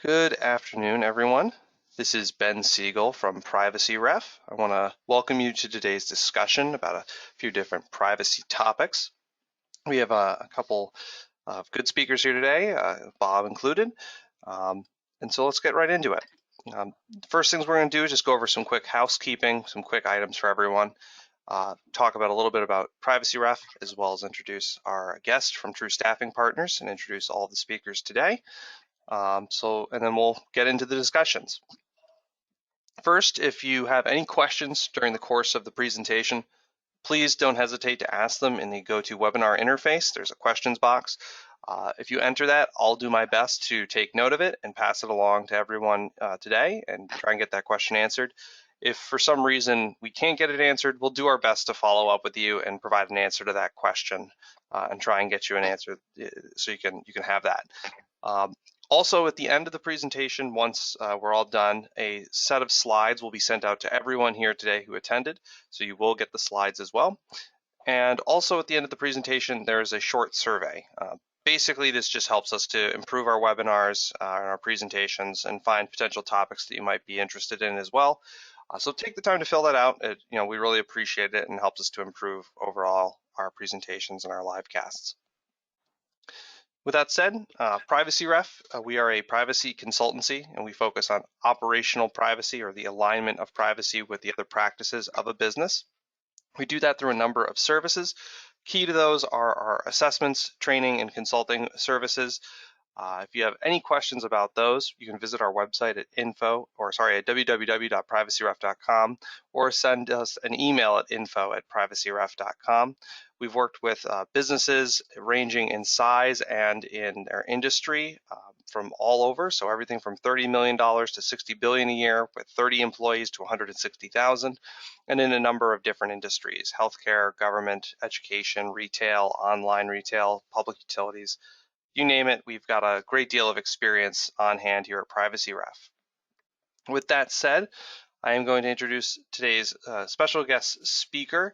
Good afternoon, everyone. This is Ben Siegel from Privacy Ref. I want to welcome you to today's discussion about a few different privacy topics. We have a couple of good speakers here today, Bob included, and so let's get right into it. First things we're going to do is just go over some quick housekeeping, some quick items for everyone, talk about a little bit about Privacy Ref, as well as introduce our guest from TRU Staffing Partners and introduce all the speakers today. And then we'll get into the discussions. First, if you have any questions during the course of the presentation, please don't hesitate to ask them in the GoToWebinar interface. There's a questions box. If you enter that, I'll do my best to take note of it and pass it along to everyone today and try and get that question answered. If for some reason we can't get it answered, we'll do our best to follow up with you and provide an answer to that question and try and get you an answer so you can have that. Also, at the end of the presentation, once we're all done, a set of slides will be sent out to everyone here today who attended, so you will get the slides as well. And also at the end of the presentation, there's a short survey. Basically, this just helps us to improve our webinars and our presentations and find potential topics that you might be interested in as well. So take the time to fill that out. We really appreciate it and helps us to improve overall our presentations and our live casts. With that said, Privacy Ref, we are a privacy consultancy and we focus on operational privacy or the alignment of privacy with the other practices of a business. We do that through a number of services. Key to those are our assessments, training, and consulting services. If you have any questions about those, you can visit our website at www.privacyref.com or send us an email at info@privacyref.com. We've worked with businesses ranging in size and in their industry from all over, so everything from $30 million to $60 billion a year, with 30 employees to 160,000, and in a number of different industries: healthcare, government, education, retail, online retail, public utilities. You name it, we've got a great deal of experience on hand here at Privacy Ref. With that said, I am going to introduce today's special guest speaker.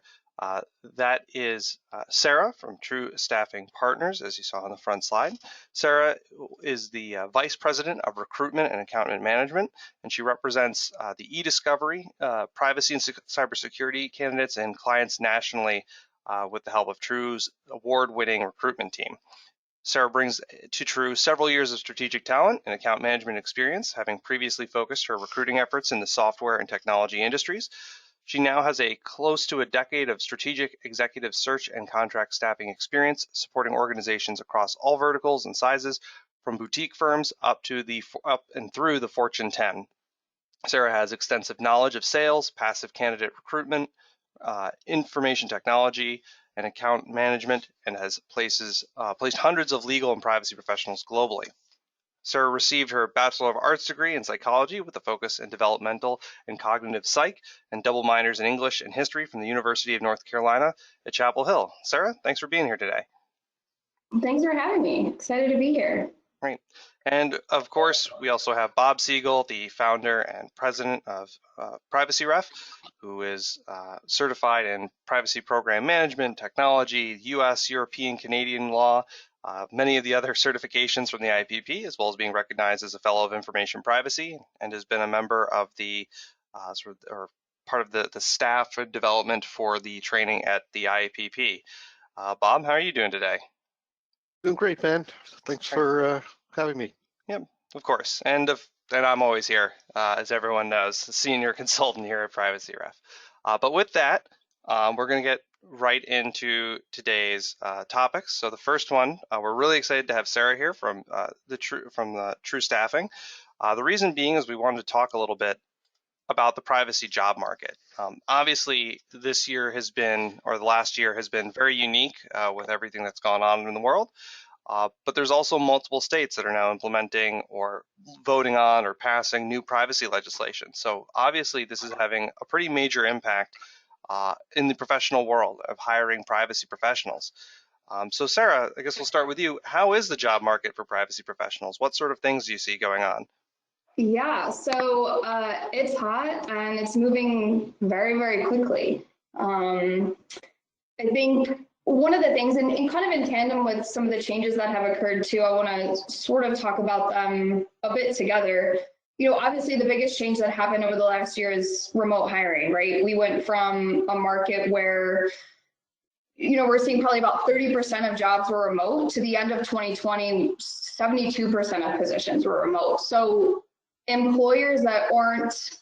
That is Sarah from TRU Staffing Partners, as you saw on the front slide. Sarah is the Vice President of Recruitment and Account Management, and she represents the e-discovery, privacy and cybersecurity candidates and clients nationally with the help of TRU's award-winning recruitment team. Sarah brings to TRU several years of strategic talent and account management experience, having previously focused her recruiting efforts in the software and technology industries. She now has close to a decade of strategic executive search and contract staffing experience, supporting organizations across all verticals and sizes, from boutique firms up and through the Fortune 10. Sarah has extensive knowledge of sales, passive candidate recruitment, information technology, and account management, and has placed hundreds of legal and privacy professionals globally. Sarah received her Bachelor of Arts degree in psychology with a focus in developmental and cognitive psych, and double minors in English and history from the University of North Carolina at Chapel Hill. Sarah, thanks for being here today. Thanks for having me. Excited to be here. Great. And of course, we also have Bob Siegel, the founder and president of Privacy Ref, who is certified in privacy program management, technology, US, European, Canadian law, many of the other certifications from the IPP, as well as being recognized as a fellow of information privacy, and has been a member of the part of the staff development for the training at the IPP. Bob, how are you doing today? Doing great, man. Thanks for having me. Yep, of course. And I'm always here, as everyone knows, senior consultant here at Privacy Ref. But with that, we're going to get right into today's topics. So the first one, we're really excited to have Sarah here from TRU Staffing. The reason being is we wanted to talk a little bit about the privacy job market. Obviously, this year has been, or the last year has been, very unique with everything that's gone on in the world. But there's also multiple states that are now implementing or voting on or passing new privacy legislation. So obviously, this is having a pretty major impact in the professional world of hiring privacy professionals. So Sarah, I guess we'll start with you. How is the job market for privacy professionals? What sort of things do you see going on? Yeah, so it's hot and it's moving very, very quickly. I think one of the things, and kind of in tandem with some of the changes that have occurred too, I want to sort of talk about them a bit together. Obviously the biggest change that happened over the last year is remote hiring, right? We went from a market where, we're seeing probably about 30% of jobs were remote to the end of 2020, 72% of positions were remote. So employers that aren't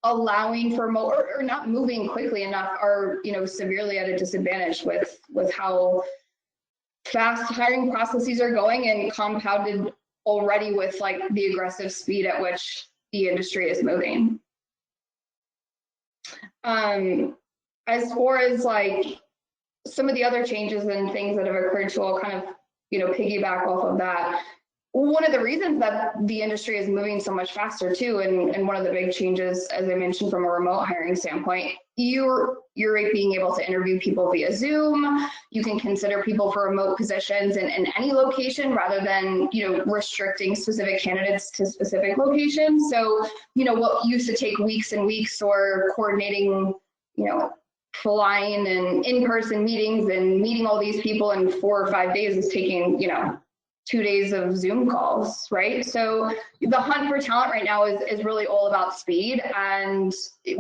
allowing for remote or not moving quickly enough are, severely at a disadvantage with how fast hiring processes are going, and compounded already with like the aggressive speed at which the industry is moving. As far as like some of the other changes and things that have occurred too, I'll kind of, piggyback off of that. One of the reasons that the industry is moving so much faster too, and one of the big changes, as I mentioned, from a remote hiring standpoint, you're being able to interview people via Zoom. You can consider people for remote positions in any location rather than, restricting specific candidates to specific locations. So, what used to take weeks and weeks or coordinating, flying and in-person meetings and meeting all these people in 4 or 5 days is taking, 2 days of Zoom calls, right? So the hunt for talent right now is really all about speed, and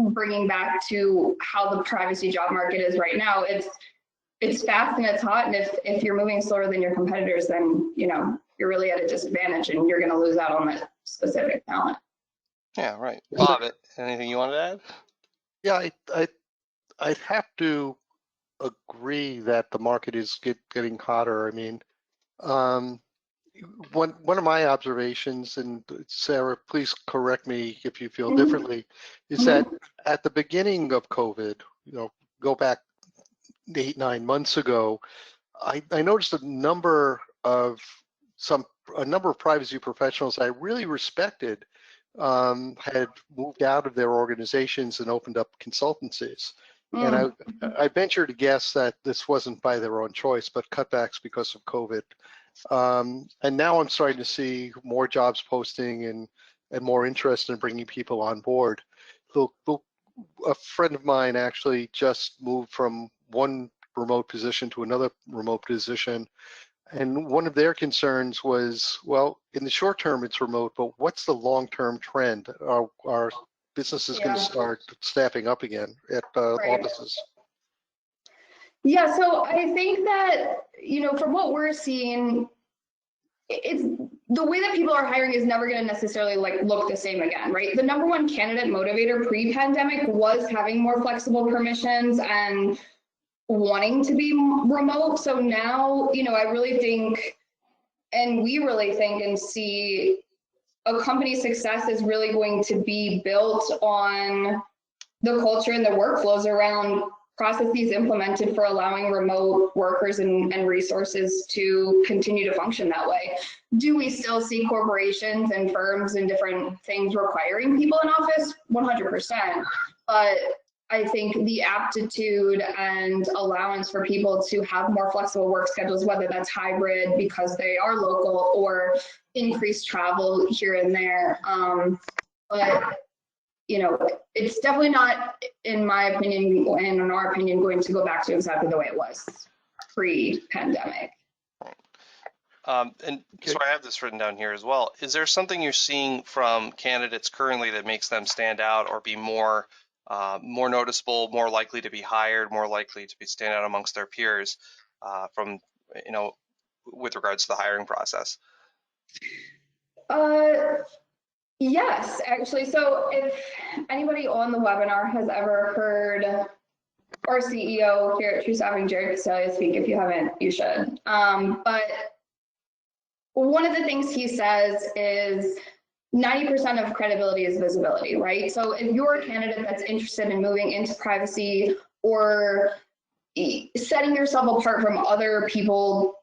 bringing back to how the privacy job market is right now. It's fast and it's hot, and if you're moving slower than your competitors, then you're really at a disadvantage, and you're going to lose out on that specific talent. Yeah, right. Bob, anything you wanted to add? Yeah, I'd have to agree that the market is getting hotter. I mean, one of my observations, and Sarah, please correct me if you feel differently, is that at the beginning of COVID, go back 8-9 months ago, I noticed a number of privacy professionals I really respected had moved out of their organizations and opened up consultancies. And I venture to guess that this wasn't by their own choice, but cutbacks because of COVID. And now I'm starting to see more jobs posting and more interest in bringing people on board. A friend of mine actually just moved from one remote position to another remote position. And one of their concerns was, well, in the short term, it's remote, but what's the long-term trend? Our business is going to start staffing up again at offices. Yeah, so I think that, from what we're seeing, it's the way that people are hiring is never going to necessarily look the same again, right? The number one candidate motivator pre-pandemic was having more flexible permissions and wanting to be remote. So now, I really think, and we really think and see, a company's success is really going to be built on the culture and the workflows around processes implemented for allowing remote workers and resources to continue to function that way. Do we still see corporations and firms and different things requiring people in office? 100%. But I think the aptitude and allowance for people to have more flexible work schedules, whether that's hybrid because they are local or increased travel here and there. But it's definitely not, in my opinion and in our opinion, going to go back to exactly the way it was pre-pandemic. And so I have this written down here as well. Is there something you're seeing from candidates currently that makes them stand out or be more noticeable, more likely to be hired, more likely to be stand out amongst their peers from, with regards to the hiring process? Yes, actually. So if anybody on the webinar has ever heard our CEO here at TRU Staffing, Jared Castelia, speak, if you haven't, you should. But one of the things he says is 90% of credibility is visibility, right? So if you're a candidate that's interested in moving into privacy or setting yourself apart from other people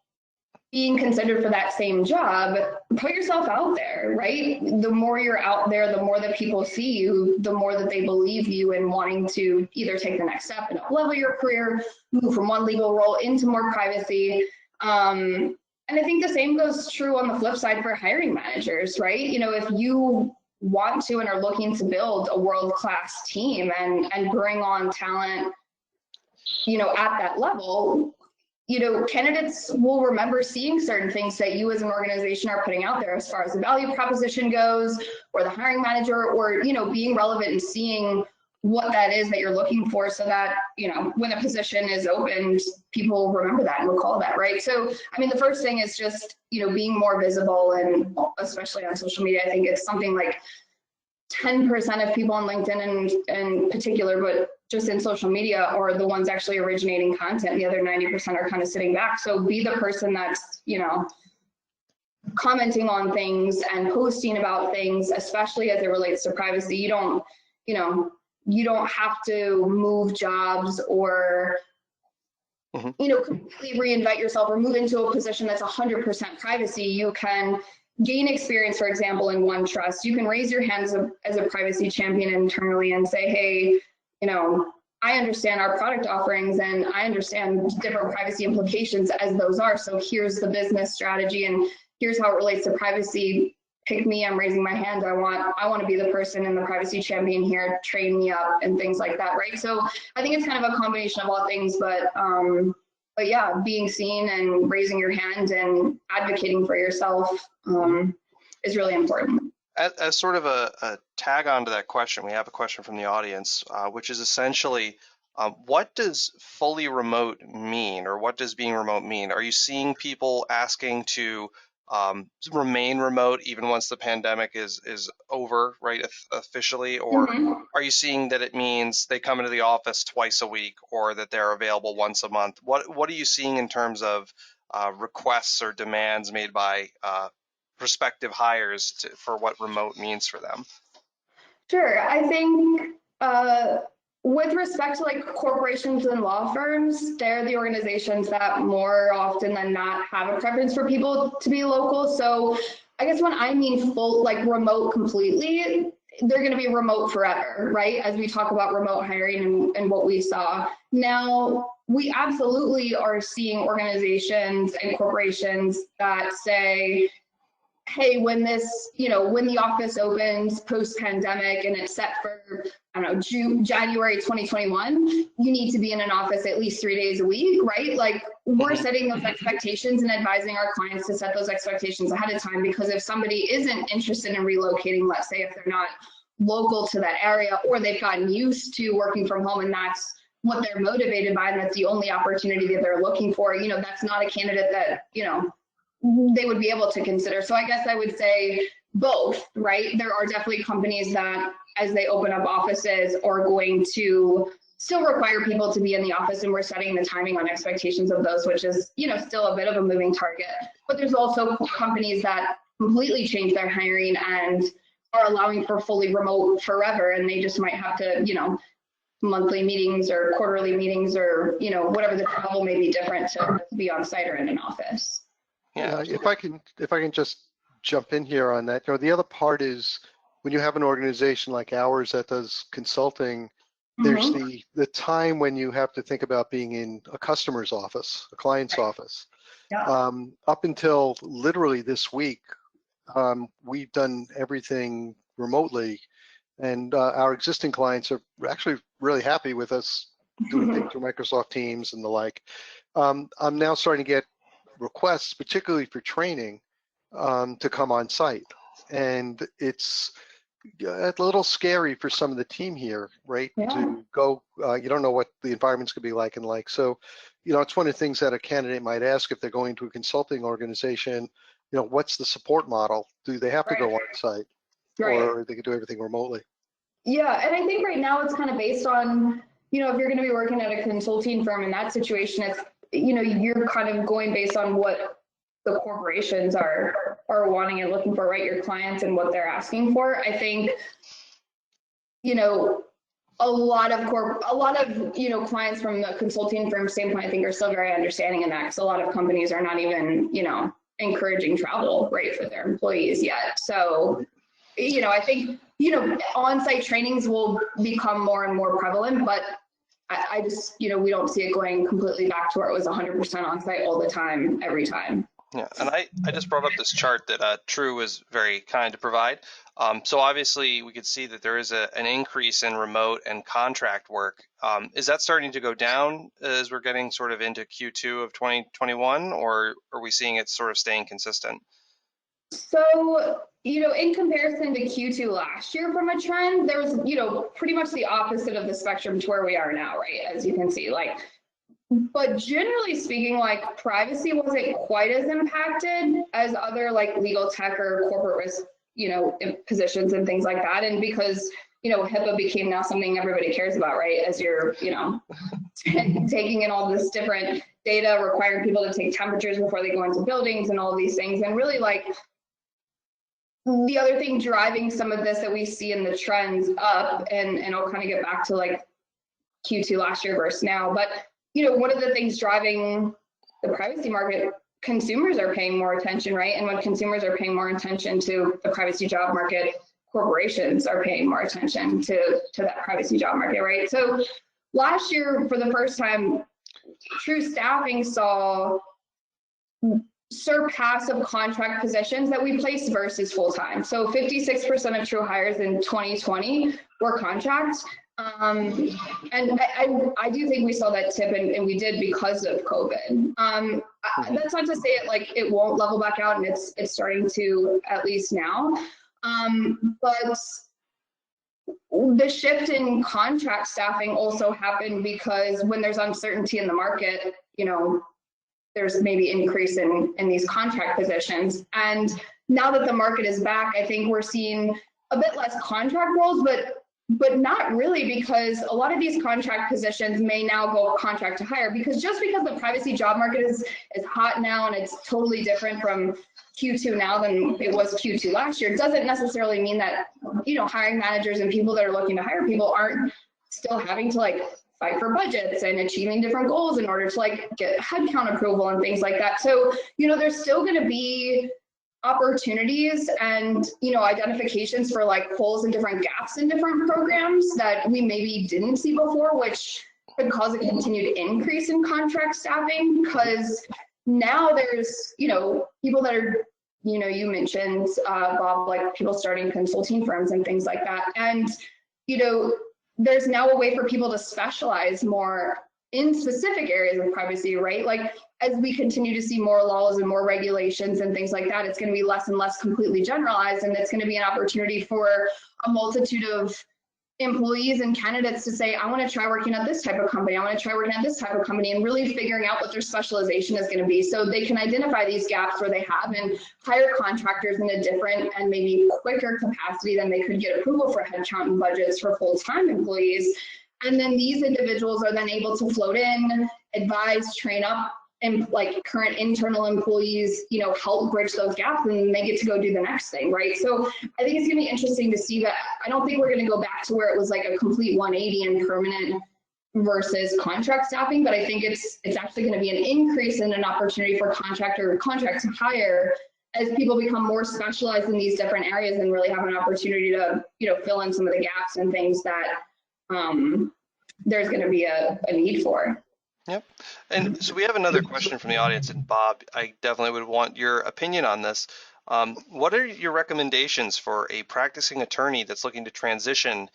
being considered for that same job, put yourself out there, right? The more you're out there, the more that people see you, the more that they believe you in wanting to either take the next step and up-level your career, move from one legal role into more privacy. And I think the same goes true on the flip side for hiring managers, right? If you want to and are looking to build a world-class team and bring on talent, at that level, you know, candidates will remember seeing certain things that you as an organization are putting out there as far as the value proposition goes, or the hiring manager, or, you know, being relevant and seeing what that is that you're looking for, so that, you know, when a position is opened, people remember that and recall that, right? So, I mean, the first thing is just, you know, being more visible, and especially on social media. I think it's something like 10% of people on LinkedIn in particular, but just in social media, are the ones actually originating content. The other 90% are kind of sitting back. So be the person that's, you know, commenting on things and posting about things, especially as it relates to privacy. You don't, you know, you don't have to move jobs or, you know, completely reinvent yourself or move into a position that's 100% privacy. You can gain experience, for example, in OneTrust. You can raise your hand as a privacy champion internally and say, hey, you know, I understand our product offerings and I understand different privacy implications as those are. So here's the business strategy and here's how it relates to privacy. Pick me, I'm raising my hand. I want to be the person and the privacy champion here, train me up and things like that, right? So I think it's kind of a combination of all things, but yeah, being seen and raising your hand and advocating for yourself is really important. As sort of a tag on to that question, we have a question from the audience, which is essentially, what does fully remote mean, or what does being remote mean? Are you seeing people asking to remain remote even once the pandemic is over, right, officially, or are you seeing that it means they come into the office twice a week, or that they're available once a month? What are you seeing in terms of requests or demands made by prospective hires for what remote means for them? Sure. I think with respect to like corporations and law firms, they're the organizations that more often than not have a preference for people to be local. So I guess when I mean full, like remote completely, they're going to be remote forever, right? As we talk about remote hiring and what we saw. Now, we absolutely are seeing organizations and corporations that say, hey, when this, you know, when the office opens post-pandemic and it's set for, I don't know, January 2021, you need to be in an office at least 3 days a week, right? Like we're setting those expectations and advising our clients to set those expectations ahead of time, because if somebody isn't interested in relocating, let's say if they're not local to that area, or they've gotten used to working from home and that's what they're motivated by and that's the only opportunity that they're looking for, you know, that's not a candidate that, you know, they would be able to consider. So I guess I would say both, right? There are definitely companies that as they open up offices are going to still require people to be in the office, and we're setting the timing on expectations of those, which is, you know, still a bit of a moving target. But there's also companies that completely change their hiring and are allowing for fully remote forever, and they just might have to, you know, monthly meetings or quarterly meetings or, you know, whatever the travel may be different to be on site or in an office. Yeah, if I can just jump in here on that, you know, the other part is when you have an organization like ours that does consulting, there's the time when you have to think about being in a customer's office, a client's office. Yeah. Up until literally this week, we've done everything remotely, and our existing clients are actually really happy with us doing things through Microsoft Teams and the like. I'm now starting to get requests, particularly for training, to come on site, and it's a little scary for some of the team here, right? Yeah. To go, you don't know what the environment's gonna be like and like. So, you know, it's one of the things that a candidate might ask if they're going to a consulting organization. You know, what's the support model? Do they have to go on site, or they can do everything remotely? Yeah, and I think right now it's kind of based on, you know, if you're going to be working at a consulting firm in that situation, it's, you know, you're kind of going based on what the corporations are wanting and looking for, right? Your clients and what they're asking for. I think, you know, a lot of you know, clients from the consulting firm standpoint, I think, are still very understanding in that, because a lot of companies are not even, you know, encouraging travel, right, for their employees yet. So, you know, I think, you know, on-site trainings will become more and more prevalent, but I just, you know, we don't see it going completely back to where it was 100% on-site all the time, every time. Yeah, and I just brought up this chart that TRU was very kind to provide. So obviously we could see that there is an increase in remote and contract work. Is that starting to go down as we're getting sort of into Q2 of 2021, or are we seeing it sort of staying consistent? So, in comparison to Q2 last year from a trend, there was, pretty much the opposite of the spectrum to where we are now, right? As you can see, but generally speaking, privacy wasn't quite as impacted as other legal tech or corporate risk, positions and things like that. And because, Hipaa became now something everybody cares about, right? As you're, taking in all this different data, requiring people to take temperatures before they go into buildings and all of these things. And really the other thing driving some of this that we see in the trends up, and I'll kind of get back to Q2 last year versus now, but one of the things driving the privacy market, consumers are paying more attention, right? And when consumers are paying more attention to the privacy job market, corporations are paying more attention to that privacy job market, right? So last year, for the first time, TRU Staffing saw surpass of contract positions that we placed versus full-time. So 56% of TRU hires in 2020 were contracts. And I do think we saw that tip, and we did because of COVID. That's not to say it won't level back out, and it's starting to, at least now. But the shift in contract staffing also happened because when there's uncertainty in the market, there's maybe increase in these contract positions. And now that the market is back, I think we're seeing a bit less contract roles, but not really, because a lot of these contract positions may now go contract to hire, because just because the privacy job market is hot now and it's totally different from Q2 now than it was Q2 last year, doesn't necessarily mean that, hiring managers and people that are looking to hire people aren't still having to fight for budgets and achieving different goals in order to get headcount approval and things like that. So, there's still going to be opportunities and identifications for holes and different gaps in different programs that we maybe didn't see before, which could cause a continued increase in contract staffing, because now there's people that are you mentioned Bob, people starting consulting firms and things like that, and there's now a way for people to specialize more in specific areas of privacy, right? As we continue to see more laws and more regulations and things like that, it's going to be less and less completely generalized, and it's going to be an opportunity for a multitude of employees and candidates to say, I want to try working at this type of company, I want to try working at this type of company, and really figuring out what their specialization is going to be, so they can identify these gaps where they have and hire contractors in a different and maybe quicker capacity than they could get approval for headcount and budgets for full-time employees. And then these individuals are then able to float in, advise, train up, and current internal employees, help bridge those gaps, and they get to go do the next thing, right? So I think it's gonna be interesting to see that. I don't think we're gonna go back to where it was a complete 180 and permanent versus contract staffing, but I think it's actually gonna be an increase in an opportunity for contract to hire as people become more specialized in these different areas and really have an opportunity to, fill in some of the gaps and things that there's gonna be a need for. Yep. And so we have another question from the audience, and Bob, I definitely would want your opinion on this. What are your recommendations for a practicing attorney that's looking to transition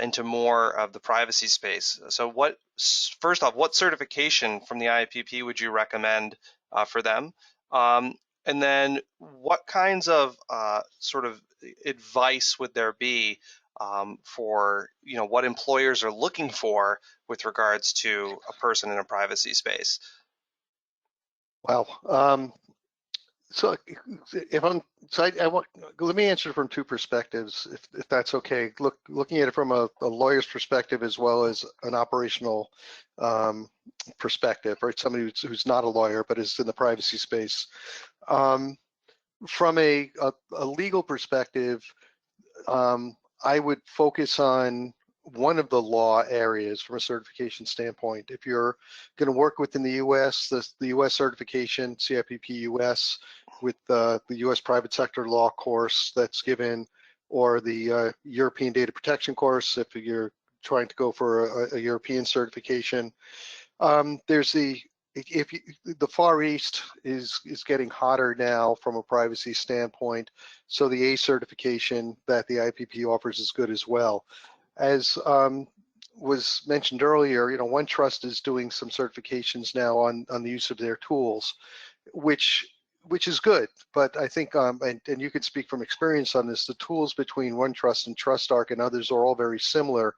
into more of the privacy space? So first off, what certification from the IAPP would you recommend for them? And then what kinds of sort of advice would there be for what employers are looking for with regards to a person in a privacy space? Wow. So let me answer from two perspectives, if that's okay. Looking at it from a lawyer's perspective as well as an operational perspective, right? Somebody who's not a lawyer but is in the privacy space. From a legal perspective, I would focus on one of the law areas from a certification standpoint. If you're going to work within the U.S., the U.S. certification, CIPP US, with the U.S. private sector law course that's given, or the European data protection course, if you're trying to go for a European certification. There's the if you, the Far East is getting hotter now from a privacy standpoint, so the A certification that the IPP offers is good as well. As was mentioned earlier, OneTrust is doing some certifications now on the use of their tools, which is good. But I think, and you can speak from experience on this, the tools between OneTrust and TrustArc and others are all very similar.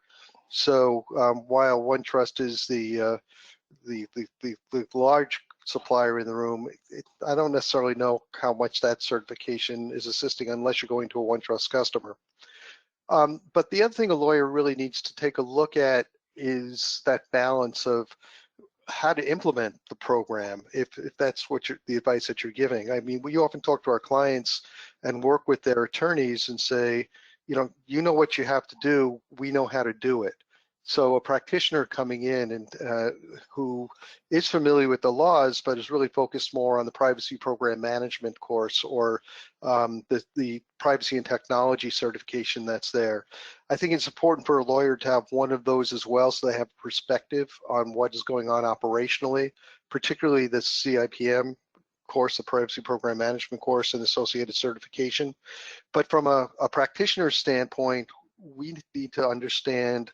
So while OneTrust is the large supplier in the room, I don't necessarily know how much that certification is assisting unless you're going to a OneTrust customer. But the other thing a lawyer really needs to take a look at is that balance of how to implement the program, if that's what the advice that you're giving. I mean, we often talk to our clients and work with their attorneys and say, you know what you have to do, we know how to do it. So a practitioner coming in and who is familiar with the laws, but is really focused more on the privacy program management course or the privacy and technology certification that's there. I think it's important for a lawyer to have one of those as well, so they have perspective on what is going on operationally, particularly the CIPM course, the privacy program management course and associated certification. But from a practitioner standpoint, we need to understand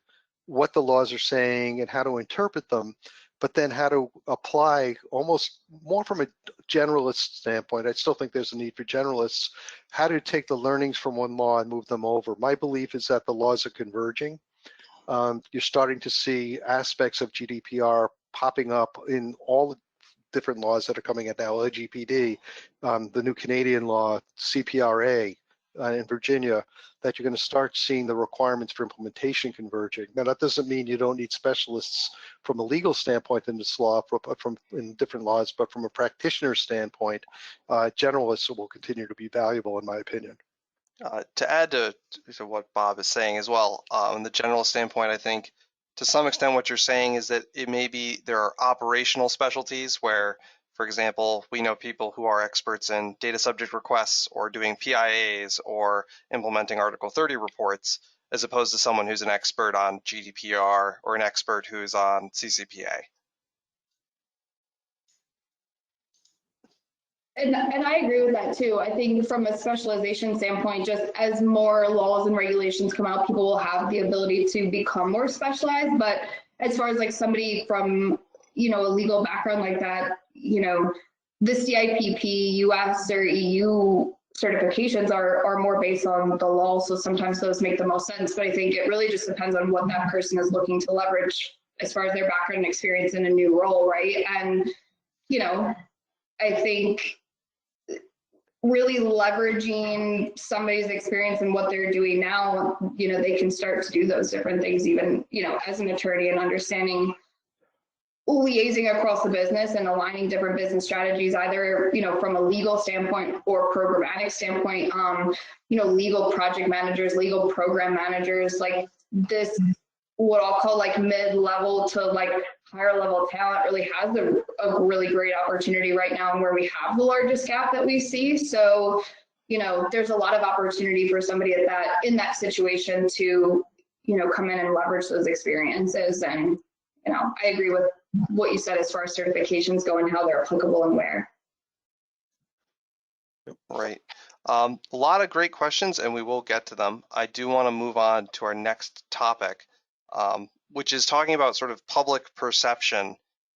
what the laws are saying and how to interpret them, but then how to apply almost more from a generalist standpoint. I still think there's a need for generalists, how to take the learnings from one law and move them over. My belief is that the laws are converging. You're starting to see aspects of GDPR popping up in all the different laws that are coming out now, LGPD, the new Canadian law, CPRA, in Virginia, that you're going to start seeing the requirements for implementation converging. Now, that doesn't mean you don't need specialists from a legal standpoint in this law, in different laws, but from a practitioner standpoint, generalists will continue to be valuable, in my opinion. To add to what Bob is saying as well, in the general standpoint, I think to some extent what you're saying is that it may be there are operational specialties where, for example, we know people who are experts in data subject requests or doing PIAs or implementing Article 30 reports, as opposed to someone who's an expert on GDPR or an expert who's on CCPA. And I agree with that too. I think from a specialization standpoint, just as more laws and regulations come out, people will have the ability to become more specialized. But as far as like somebody from, a legal background like that, the CIPP, US or EU certifications are more based on the law. So sometimes those make the most sense. But I think it really just depends on what that person is looking to leverage as far as their background and experience in a new role, right? And, I think really leveraging somebody's experience and what they're doing now, they can start to do those different things even, as an attorney, and understanding liaising across the business and aligning different business strategies, either, from a legal standpoint or programmatic standpoint, legal project managers, legal program managers, like this, what I'll call like mid-level to like higher level talent really has a really great opportunity right now, and where we have the largest gap that we see. So, there's a lot of opportunity for somebody in that situation to, come in and leverage those experiences. And, I agree with what you said as far as certifications go and how they're applicable and where. Right. A lot of great questions, and we will get to them. I do want to move on to our next topic, which is talking about sort of public perception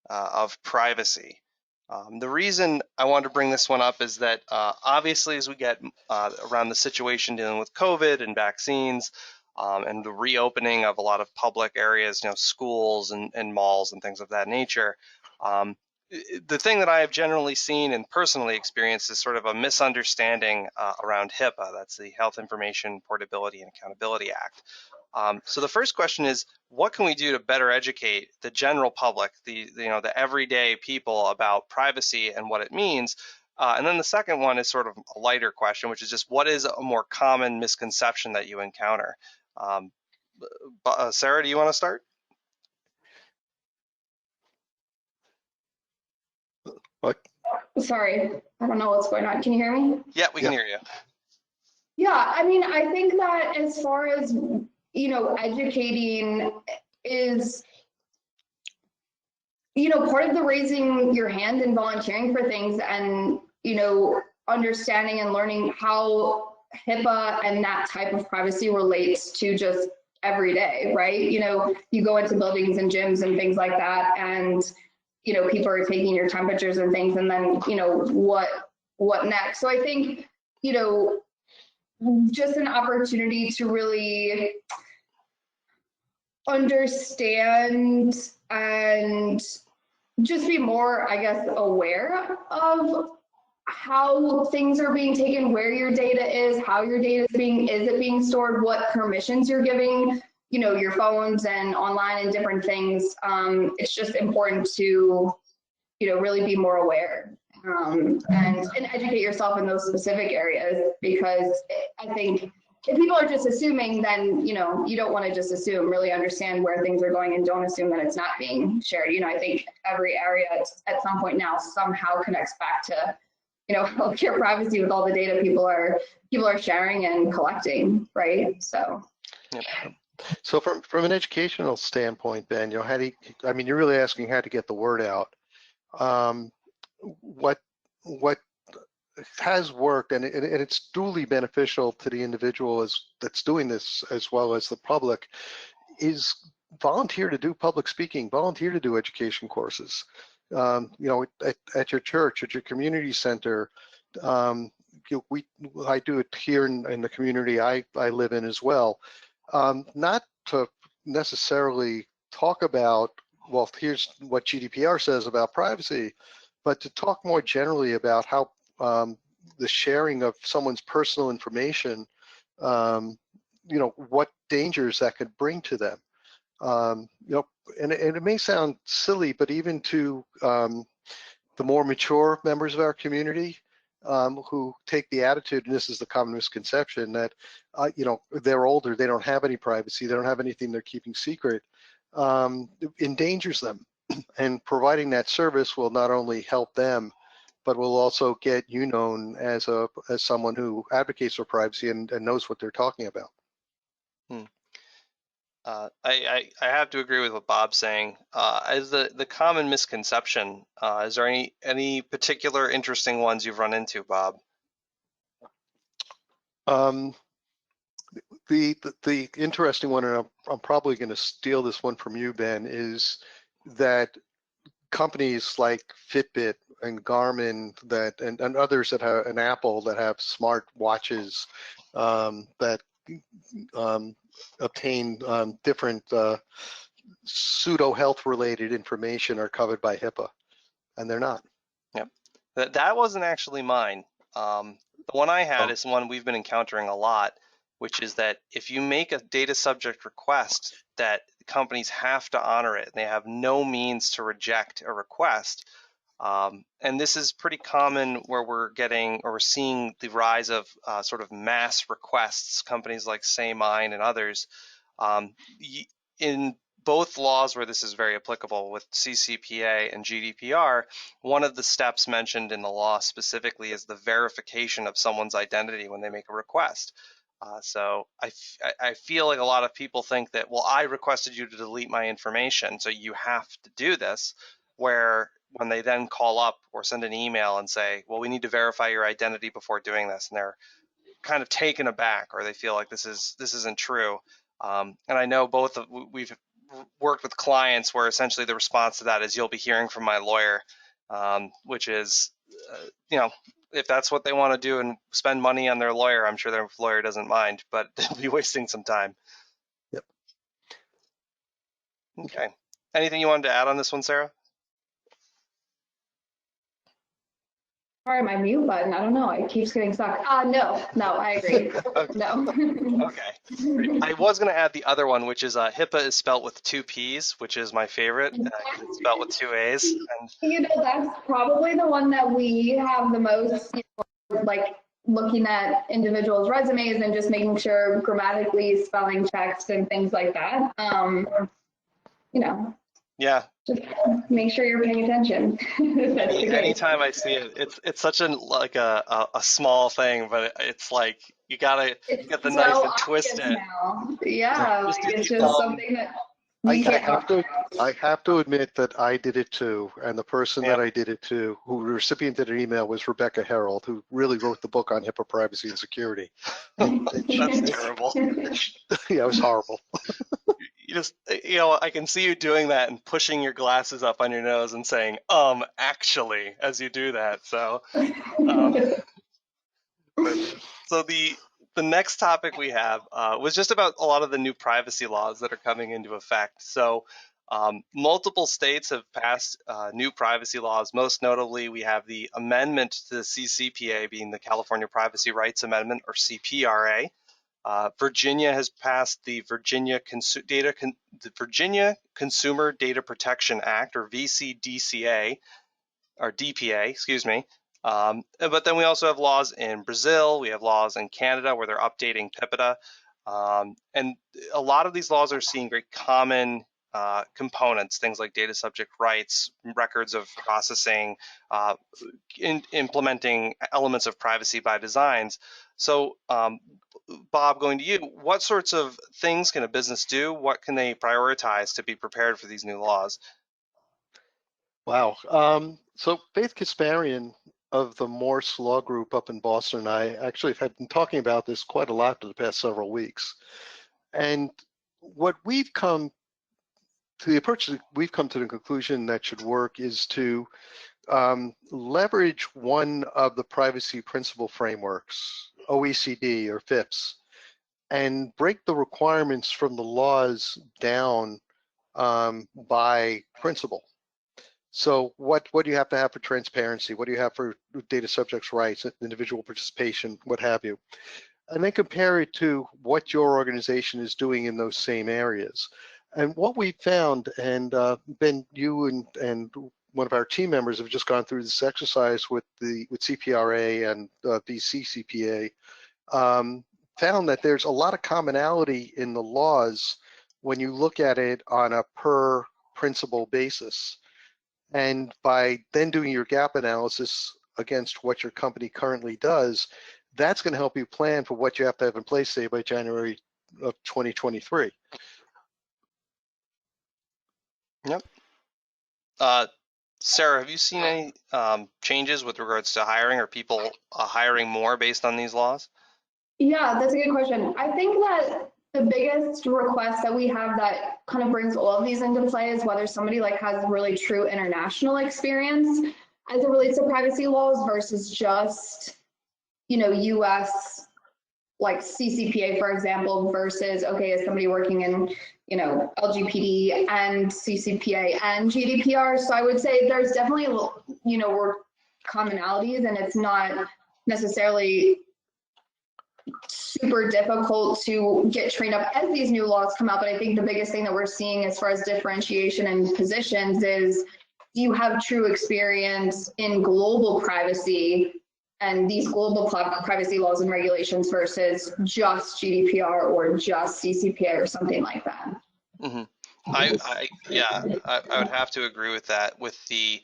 of privacy. The reason I wanted to bring this one up is that obviously as we get around the situation dealing with COVID and vaccines and the reopening of a lot of public areas, schools and malls and things of that nature, the thing that I have generally seen and personally experienced is sort of a misunderstanding around Hipaa. That's the Health Information Portability and Accountability Act. So the first question is, what can we do to better educate the general public, the everyday people about privacy and what it means? And then the second one is sort of a lighter question, which is just what is a more common misconception that you encounter? Sarah, do you want to start? What? Sorry, I don't know what's going on. Can you hear me? Yeah, we can hear you. Yeah, I mean, I think that as far as, educating is, part of the raising your hand and volunteering for things and, understanding and learning how HIPAA and that type of privacy relates to just every day, right? You go into buildings and gyms and things like that, and, people are taking your temperatures and things, and then, what next? So I think, just an opportunity to really understand and just be more, I guess, aware of how things are being taken, where your data is, how your data is it being stored, what permissions you're giving, your phones and online and different things. It's just important to, really be more aware and educate yourself in those specific areas, because I think if people are just assuming, then, you don't want to just assume, really understand where things are going and don't assume that it's not being shared. I think every area at some point now somehow connects back to, healthcare privacy with all the data people are sharing and collecting, right? So. Yep. So from an educational standpoint, Ben, how do you, you're really asking how to get the word out. What has worked, and it's duly beneficial to the individual that's doing this as well as the public, is volunteer to do public speaking, volunteer to do education courses. At your church, at your community center. I do it here in the community I live in as well. Not to necessarily talk about, well, here's what GDPR says about privacy, but to talk more generally about how the sharing of someone's personal information, what dangers that could bring to them. And it may sound silly, but even to the more mature members of our community who take the attitude, and this is the common misconception, that they're older, they don't have any privacy, they don't have anything they're keeping secret, endangers them. And providing that service will not only help them, but will also get you known as someone who advocates for privacy and knows what they're talking about. I have to agree with what Bob's saying. As the common misconception, is there any particular interesting ones you've run into, Bob? The interesting one, and I'm probably going to steal this one from you, Ben, is that companies like Fitbit and Garmin and others that have an Apple that have smart watches that obtain different pseudo health related information are covered by HIPAA, and they're not. Yep, that wasn't actually mine. The one I had is one we've been encountering a lot, which is that if you make a data subject request, that companies have to honor it, and they have no means to reject a request. And this is pretty common where we're seeing the rise of sort of mass requests, companies like SayMine and others. In both laws where this is very applicable, with CCPA and GDPR, one of the steps mentioned in the law specifically is the verification of someone's identity when they make a request. So I feel like a lot of people think that, well, I requested you to delete my information, so you have to do this, where when they then call up or send an email and say, well, we need to verify your identity before doing this, and they're kind of taken aback, or they feel like this isn't true. And I know we've worked with clients where essentially the response to that is, you'll be hearing from my lawyer, which is, if that's what they want to do and spend money on their lawyer, I'm sure their lawyer doesn't mind, but they'll be wasting some time. Yep. Okay. Anything you wanted to add on this one, Sarah? Sorry, my mute button. I don't know. It keeps getting stuck. No, I agree. No. Okay. I was going to add the other one, which is HIPAA is spelled with 2 P's, which is my favorite. It's spelled with 2 A's. And that's probably the one that we have the most, like looking at individuals' resumes and just making sure grammatically spelling checks and things like that. Yeah. Just make sure you're paying attention. Anytime I see it, it's such a small thing, but it's like you get the knife and twist it. Now. Yeah, it's just something that I You can't have talk. I have to admit that I did it too, and the person Yep. that I did it to, who the recipient of the email was Rebecca Harold, who really wrote the book on HIPAA privacy and security. And That's terrible. yeah, it was horrible. You just, I can see you doing that and pushing your glasses up on your nose and saying, actually, as you do that. So, so the next topic we have was just about a lot of the new privacy laws that are coming into effect. So, multiple states have passed new privacy laws. Most notably, we have the amendment to the CCPA, being the California Privacy Rights Amendment, or CPRA. Virginia has passed the Virginia Consumer Data Protection Act, or VCDCA, or DPA, excuse me. But then we also have laws in Brazil. We have laws in Canada where they're updating PIPEDA. And a lot of these laws are seeing very common components, things like data subject rights, records of processing, implementing elements of privacy by designs. So, Bob, going to you, what sorts of things can a business do? What can they prioritize to be prepared for these new laws? Wow. So Faith Kasparian of the Morse Law Group up in Boston and I actually have been talking about this quite a lot for the past several weeks. And what we've come to, the approach that we've come to the conclusion that should work is to leverage one of the privacy principle frameworks, OECD or FIPS, and break the requirements from the laws down by principle. So what do you have to have for transparency? What do you have for data subjects' rights, individual participation, what have you? And then compare it to what your organization is doing in those same areas. And what we found, and Ben, you and one of our team members have just gone through this exercise with CPRA and VCCPA, found that there's a lot of commonality in the laws when you look at it on a per principle basis. And by then doing your gap analysis against what your company currently does, that's going to help you plan for what you have to have in place, say, by January of 2023. Yep. Sarah, have you seen any changes with regards to hiring, or people hiring more based on these laws? Yeah, that's a good question. I think that the biggest request that we have that kind of brings all of these into play is whether somebody like has really true international experience as it relates to privacy laws versus just, US, like CCPA, for example, versus, okay, is somebody working in, LGPD and CCPA and GDPR? So I would say there's definitely, commonalities, and it's not necessarily super difficult to get trained up as these new laws come out. But I think the biggest thing that we're seeing as far as differentiation and positions is, do you have true experience in global privacy and these global privacy laws and regulations versus just GDPR or just CCPA or something like that? Mm-hmm. I would have to agree with that. With the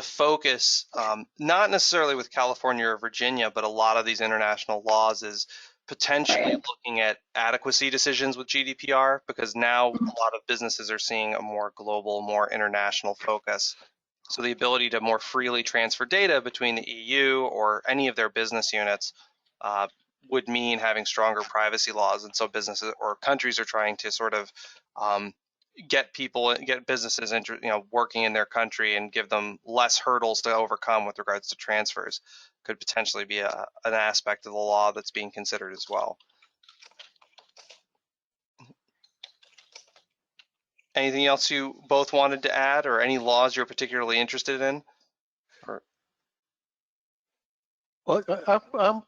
focus, not necessarily with California or Virginia, but a lot of these international laws is potentially looking at adequacy decisions with GDPR, because now a lot of businesses are seeing a more global, more international focus. So the ability to more freely transfer data between the EU or any of their business units would mean having stronger privacy laws. And so businesses or countries are trying to sort of get businesses working in their country and give them less hurdles to overcome with regards to transfers. Could potentially be an aspect of the law that's being considered as well. Anything else you both wanted to add, or any laws you're particularly interested in? Well, I'm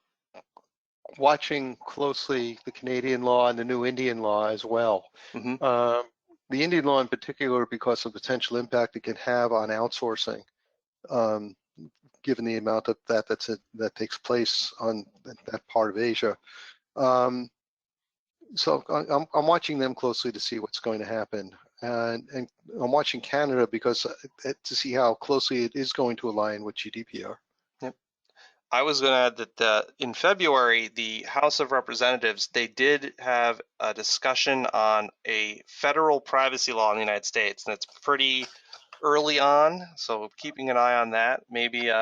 watching closely the Canadian law and the new Indian law as well. Mm-hmm. The Indian law in particular, because of the potential impact it can have on outsourcing, given the amount of that takes place on that part of Asia. So I'm watching them closely to see what's going to happen. And I'm watching Canada because to see how closely it is going to align with GDPR. Yep. I was going to add that in February, the House of Representatives, they did have a discussion on a federal privacy law in the United States, and it's pretty early on, so keeping an eye on that. Maybe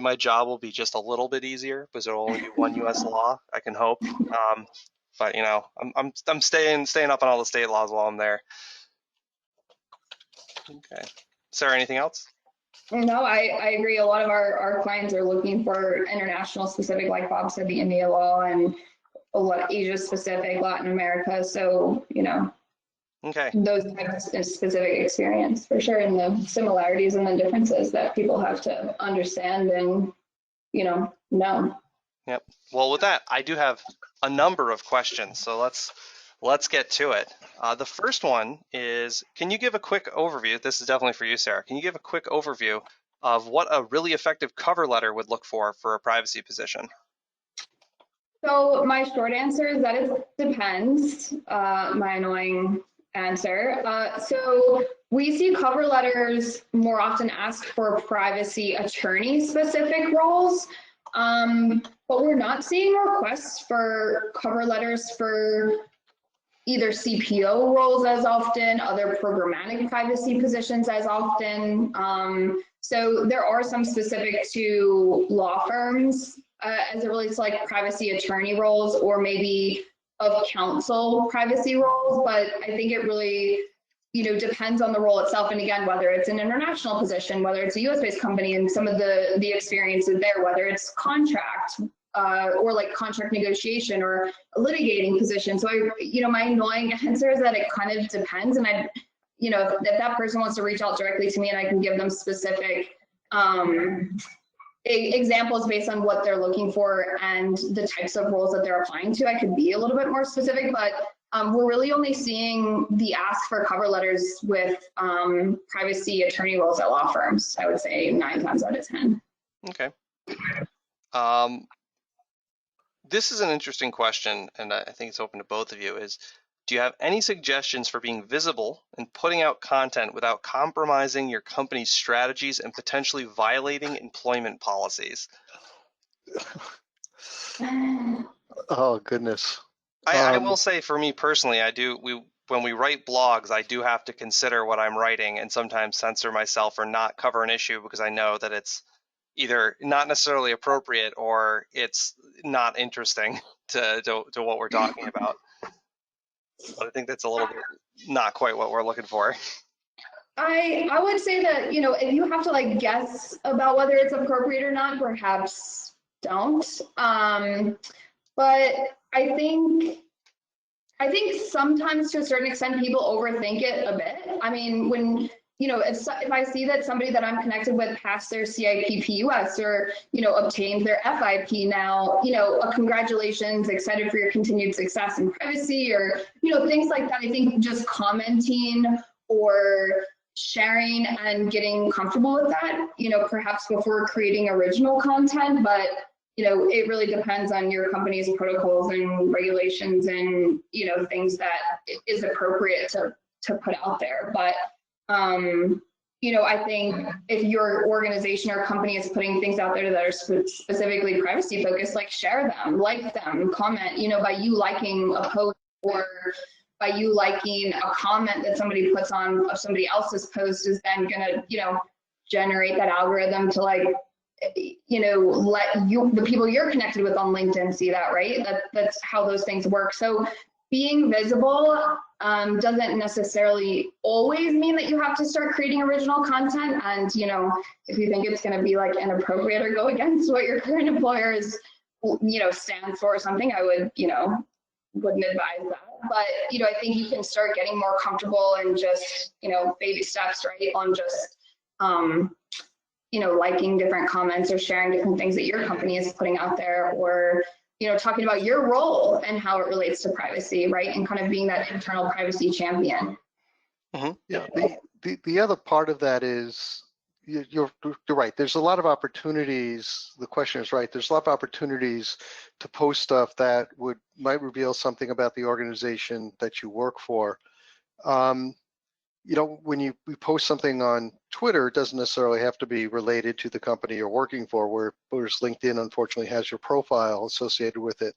my job will be just a little bit easier because there'll only be one U.S. law. I can hope, but you know, I'm staying up on all the state laws while I'm there. Okay, Sarah, anything else? No, I agree. A lot of our clients are looking for international specific, like Bob said, the India law, and a lot of Asia specific, Latin America. So, you know, Okay. those types of specific experience for sure, and the similarities and the differences that people have to understand and, you know. Yep. Well, with that, I do have a number of questions, so let's get to it. The first one is, can you give a quick overview? This is definitely for you, Sarah. Can you give a quick overview of what a really effective cover letter would look for a privacy position? So my short answer is that it depends. My annoying answer. So we see cover letters more often asked for privacy attorney specific roles, but we're not seeing requests for cover letters for either CPO roles as often, other programmatic privacy positions as often. So there are some specific to law firms as it relates to like privacy attorney roles or maybe of counsel privacy roles, but I think it really, you know, depends on the role itself. And again, whether it's an international position, whether it's a US based company and some of the experiences there, whether it's contract or like contract negotiation or a litigating position. So you know, my annoying answer is that it kind of depends. And I, you know, if that person wants to reach out directly to me and I can give them specific examples based on what they're looking for and the types of roles that they're applying to, I could be a little bit more specific, but we're really only seeing the ask for cover letters with privacy attorney roles at law firms. I would say 9 times out of 10. Okay. This is an interesting question, and I think it's open to both of you, is do you have any suggestions for being visible and putting out content without compromising your company's strategies and potentially violating employment policies? Oh, goodness. I will say for me personally, when we write blogs, I do have to consider what I'm writing and sometimes censor myself or not cover an issue because I know that it's either not necessarily appropriate or it's not interesting to what we're talking about. But I think that's a little bit not quite what we're looking for. I would say that, you know, if you have to like guess about whether it's appropriate or not, perhaps don't. But I think sometimes to a certain extent people overthink it a bit. I mean, when, you know, if I see that somebody that I'm connected with passed their CIPP US or, you know, obtained their FIP now, you know, congratulations, excited for your continued success in privacy, or, you know, things like that. I think just commenting or sharing and getting comfortable with that, you know, perhaps before creating original content, but you know, it really depends on your company's protocols and regulations and, you know, things that is appropriate to put out there. But, you know, I think if your organization or company is putting things out there that are specifically privacy focused, like share them, like them, comment, you know, by you liking a post or by you liking a comment that somebody puts on somebody else's post is then gonna, you know, generate that algorithm to like, you know, let the people you're connected with on LinkedIn see that, right? That's how those things work. So being visible doesn't necessarily always mean that you have to start creating original content. And, you know, if you think it's going to be like inappropriate or go against what your current employer is, you know, stands for or something, I would, you know, wouldn't advise that. But, you know, I think you can start getting more comfortable and just, you know, baby steps, right, on just, you know, liking different comments or sharing different things that your company is putting out there, or, you know, talking about your role and how it relates to privacy, right? And kind of being that internal privacy champion. Mm-hmm. Yeah. The other part of that is you're right. There's a lot of opportunities. The question is right. There's a lot of opportunities to post stuff that might reveal something about the organization that you work for. You when we post something on Twitter, it doesn't necessarily have to be related to the company you're working for, whereas LinkedIn unfortunately has your profile associated with it.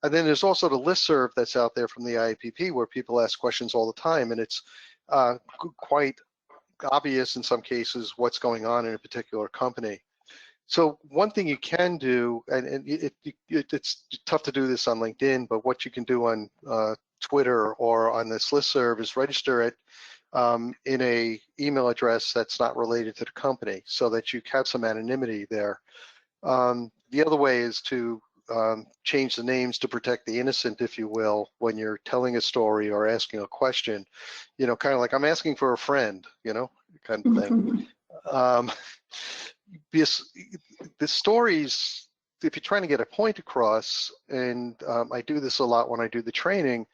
And then there's also the listserv that's out there from the IAPP where people ask questions all the time, and it's quite obvious in some cases what's going on in a particular company. So one thing you can do, and it's tough to do this on LinkedIn, but what you can do on Twitter or on this listserv is register it in a email address that's not related to the company, so that you have some anonymity there. The other way is to change the names to protect the innocent, if you will, when you're telling a story or asking a question. Kind of like I'm asking for a friend, kind of thing. The stories, if you're trying to get a point across, and I do this a lot when I do the training,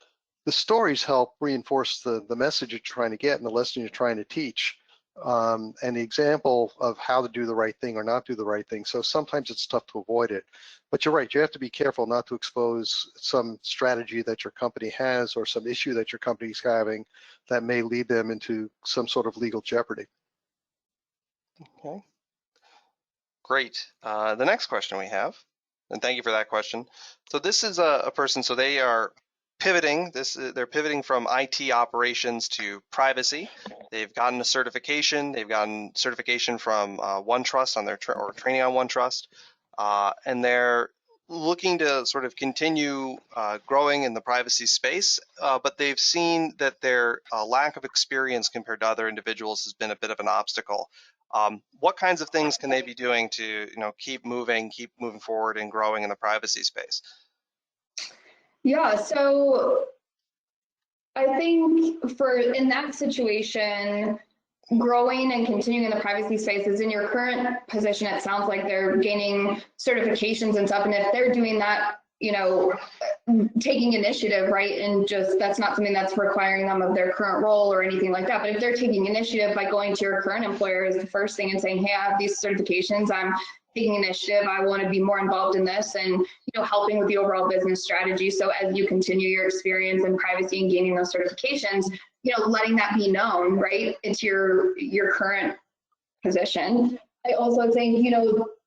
the stories help reinforce the message you're trying to get and the lesson you're trying to teach, and the example of how to do the right thing or not do the right thing. So sometimes it's tough to avoid it. But you're right, you have to be careful not to expose some strategy that your company has or some issue that your company's having that may lead them into some sort of legal jeopardy. Okay. Great. The next question we have, and thank you for that question. So this is a person, so they are pivoting. They're pivoting from IT operations to privacy. They've gotten a certification. They've gotten certification from OneTrust on their or training on OneTrust, and they're looking to sort of continue growing in the privacy space, but they've seen that their lack of experience compared to other individuals has been a bit of an obstacle. What kinds of things can they be doing to, keep moving forward and growing in the privacy space? Yeah, so I think in that situation, growing and continuing in the privacy space is in your current position. It sounds like they're gaining certifications and stuff. And if they're doing that, taking initiative, right? And just, that's not something that's requiring them of their current role or anything like that. But if they're taking initiative by going to your current employer as the first thing and saying, hey, I have these certifications, I'm taking initiative, I want to be more involved in this, and helping with the overall business strategy. So as you continue your experience in privacy and gaining those certifications, letting that be known, right? It's your current position. I also think,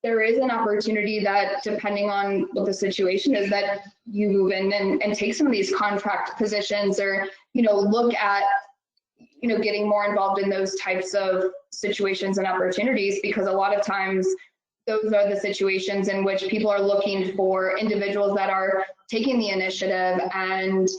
there is an opportunity that, depending on what the situation is, that you move in and take some of these contract positions, or, look at, getting more involved in those types of situations and opportunities, because a lot of times those are the situations in which people are looking for individuals that are taking the initiative and,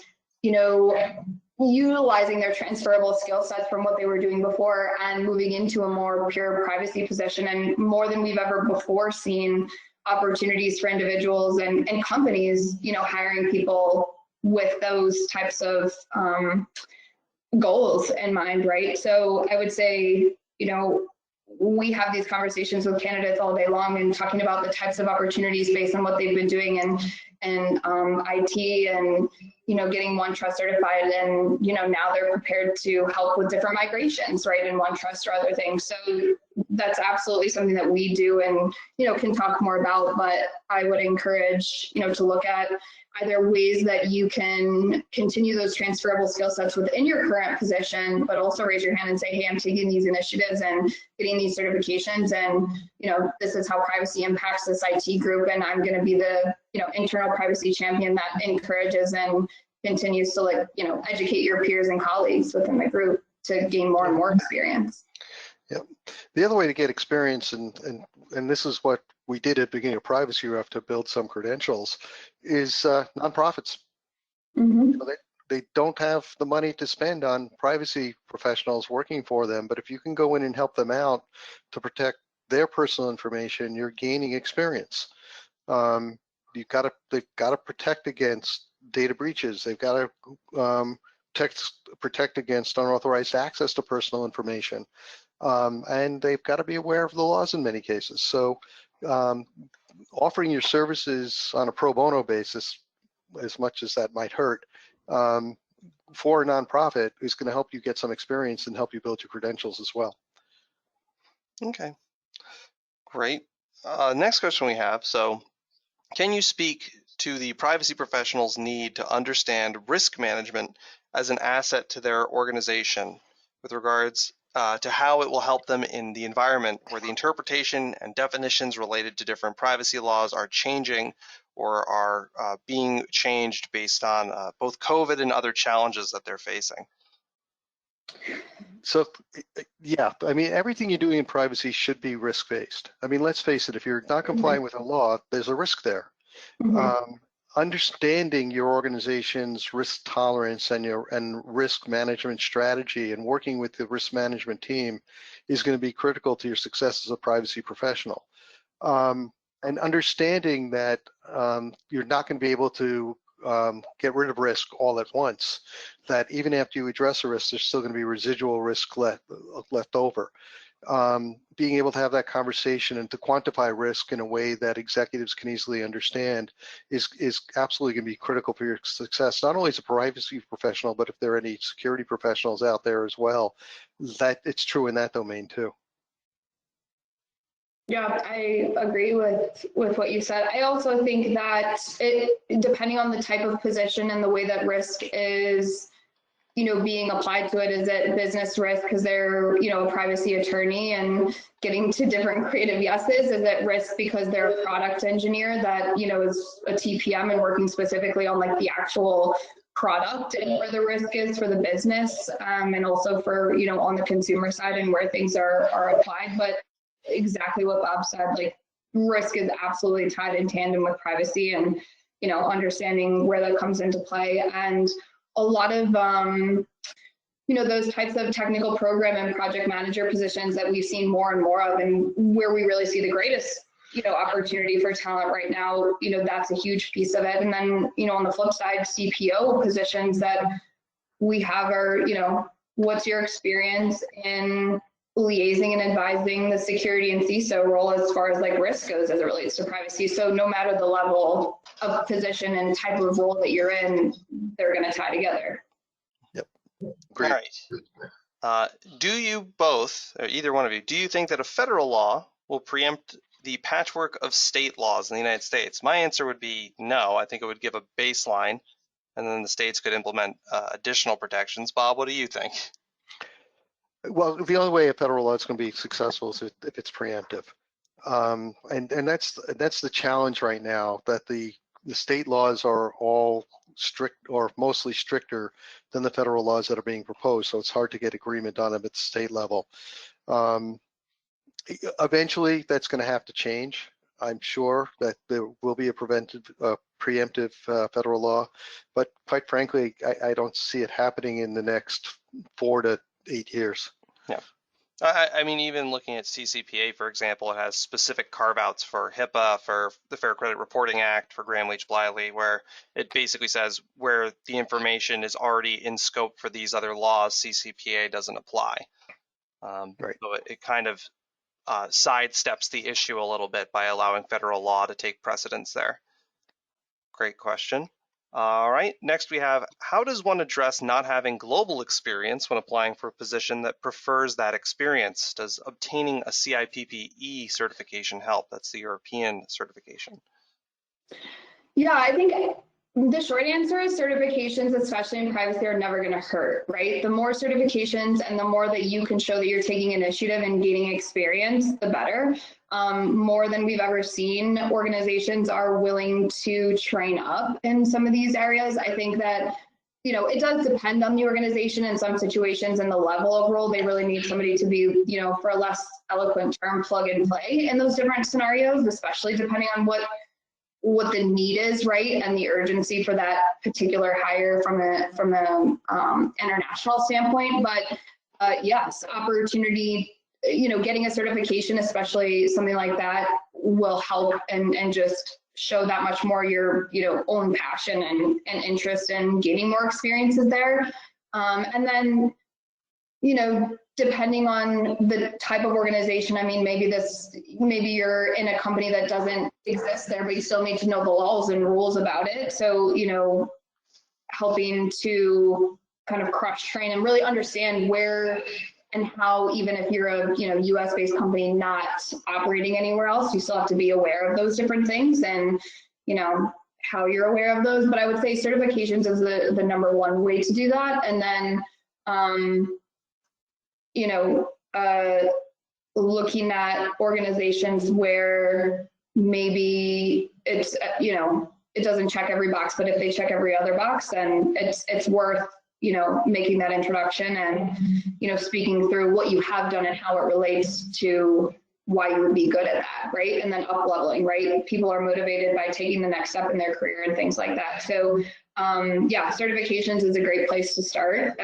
utilizing their transferable skill sets from what they were doing before and moving into a more pure privacy position. And more than we've ever before seen opportunities for individuals and companies, hiring people with those types of goals in mind, right? So I would say, we have these conversations with candidates all day long and talking about the types of opportunities based on what they've been doing in IT and, getting OneTrust certified, and, now they're prepared to help with different migrations, right, in OneTrust or other things. So that's absolutely something that we do and, can talk more about, but I would encourage, to look at either ways that you can continue those transferable skill sets within your current position, but also raise your hand and say, hey, I'm taking these initiatives and getting these certifications, and, this is how privacy impacts this IT group, and I'm going to be the, internal privacy champion that encourages and continues to educate your peers and colleagues within the group to gain more and more experience. Yeah. The other way to get experience, and this is what we did at the beginning of Privacy Ref to build some credentials, is nonprofits. Mm-hmm. They don't have the money to spend on privacy professionals working for them, but if you can go in and help them out to protect their personal information, you're gaining experience. They've got to protect against data breaches. They've got to protect against unauthorized access to personal information. And they've got to be aware of the laws in many cases. So offering your services on a pro bono basis, as much as that might hurt, for a nonprofit is going to help you get some experience and help you build your credentials as well. Okay, great. Next question we have. So can you speak to the privacy professionals' need to understand risk management as an asset to their organization? with regards to how it will help them in the environment where the interpretation and definitions related to different privacy laws are changing or are being changed based on both COVID and other challenges that they're facing? So, yeah, I mean, everything you're doing in privacy should be risk-based. I mean, let's face it, if you're not complying with a law, there's a risk there. Understanding your organization's risk tolerance and risk management strategy and working with the risk management team is going to be critical to your success as a privacy professional. And understanding that you're not going to be able to get rid of risk all at once, that even after you address a risk, there's still going to be residual risk left over. Being able to have that conversation and to quantify risk in a way that executives can easily understand is absolutely going to be critical for your success, not only as a privacy professional, but if there are any security professionals out there as well, that it's true in that domain too. Yeah, I agree with what you said. I also think that depending on the type of position and the way that risk is, being applied to it, is it business risk because they're, a privacy attorney and getting to different creative yeses? Is it risk because they're a product engineer that, is a TPM and working specifically on like the actual product and where the risk is for the business, and also for, on the consumer side and where things are applied. But exactly what Bob said, like risk is absolutely tied in tandem with privacy and, understanding where that comes into play. And a lot of, those types of technical program and project manager positions that we've seen more and more of, and where we really see the greatest, opportunity for talent right now, that's a huge piece of it. And then, on the flip side, CPO positions that we have are, what's your experience in liaising and advising the security and CISO role as far as like risk goes as it relates to privacy? So no matter the level of position and type of role that you're in, they're going to tie together. Yep. Great. All right. Do you both, or either one of you, do you think that a federal law will preempt the patchwork of state laws in the United States? My answer would be no. I think it would give a baseline, and then the states could implement additional protections. Bob, what do you think? Well, the only way a federal law is going to be successful is if it's preemptive, and that's the challenge right now. That the state laws are all strict or mostly stricter than the federal laws that are being proposed. So it's hard to get agreement on them at the state level. Eventually, that's going to have to change. I'm sure that there will be a preemptive federal law, but quite frankly, I don't see it happening in the next 4 to 8 years. Yeah. I mean, even looking at CCPA, for example, it has specific carve-outs for Hipaa, for the Fair Credit Reporting Act, for Gramm-Leach-Bliley, where it basically says where the information is already in scope for these other laws, CCPA doesn't apply. Right. So it kind of sidesteps the issue a little bit by allowing federal law to take precedence there. Great question. All right, next we have, how does one address not having global experience when applying for a position that prefers that experience? Does obtaining a CIPPE certification help? That's the European certification. Yeah, I think the short answer is certifications, especially in privacy, are never going to hurt, right? The more certifications and the more that you can show that you're taking initiative and gaining experience, the better. More than we've ever seen, organizations are willing to train up in some of these areas. I think that, it does depend on the organization in some situations and the level of role. They really need somebody to be, for a less eloquent term, plug and play in those different scenarios, especially depending on what the need is, right, and the urgency for that particular hire from a international standpoint. But yes, opportunity, getting a certification, especially something like that, will help and just show that much more your own passion and interest in gaining more experiences there. And then depending on the type of organization, I mean, maybe you're in a company that doesn't exist there, but you still need to know the laws and rules about it. So, helping to kind of cross-train and really understand where and how, even if you're a, US-based company not operating anywhere else, you still have to be aware of those different things and, how you're aware of those. But I would say certifications is the number one way to do that. And then, you know, looking at organizations where maybe it's, you know, it doesn't check every box, but if they check every other box, then it's worth, you know, making that introduction and, you know, speaking through what you have done and how it relates to why you would be good at that, right? And then up leveling, right? People are motivated by taking the next step in their career and things like that. So yeah, certifications is a great place to start.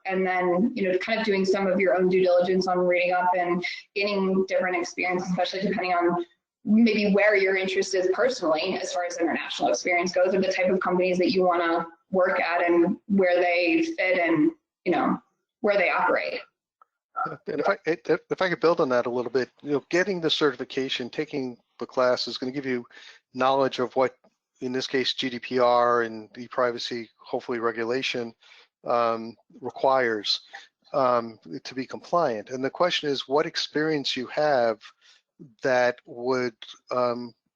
And then, you know, kind of doing some of your own due diligence on reading up and gaining different experience, especially depending on maybe where your interest is personally, as far as international experience goes, or the type of companies that you want to work at and where they fit and, you know, where they operate. And if I could build on that a little bit, you know, getting the certification, taking the class is going to give you knowledge of what, in this case, GDPR and the privacy, hopefully regulation requires to be compliant. And the question is what experience you have that would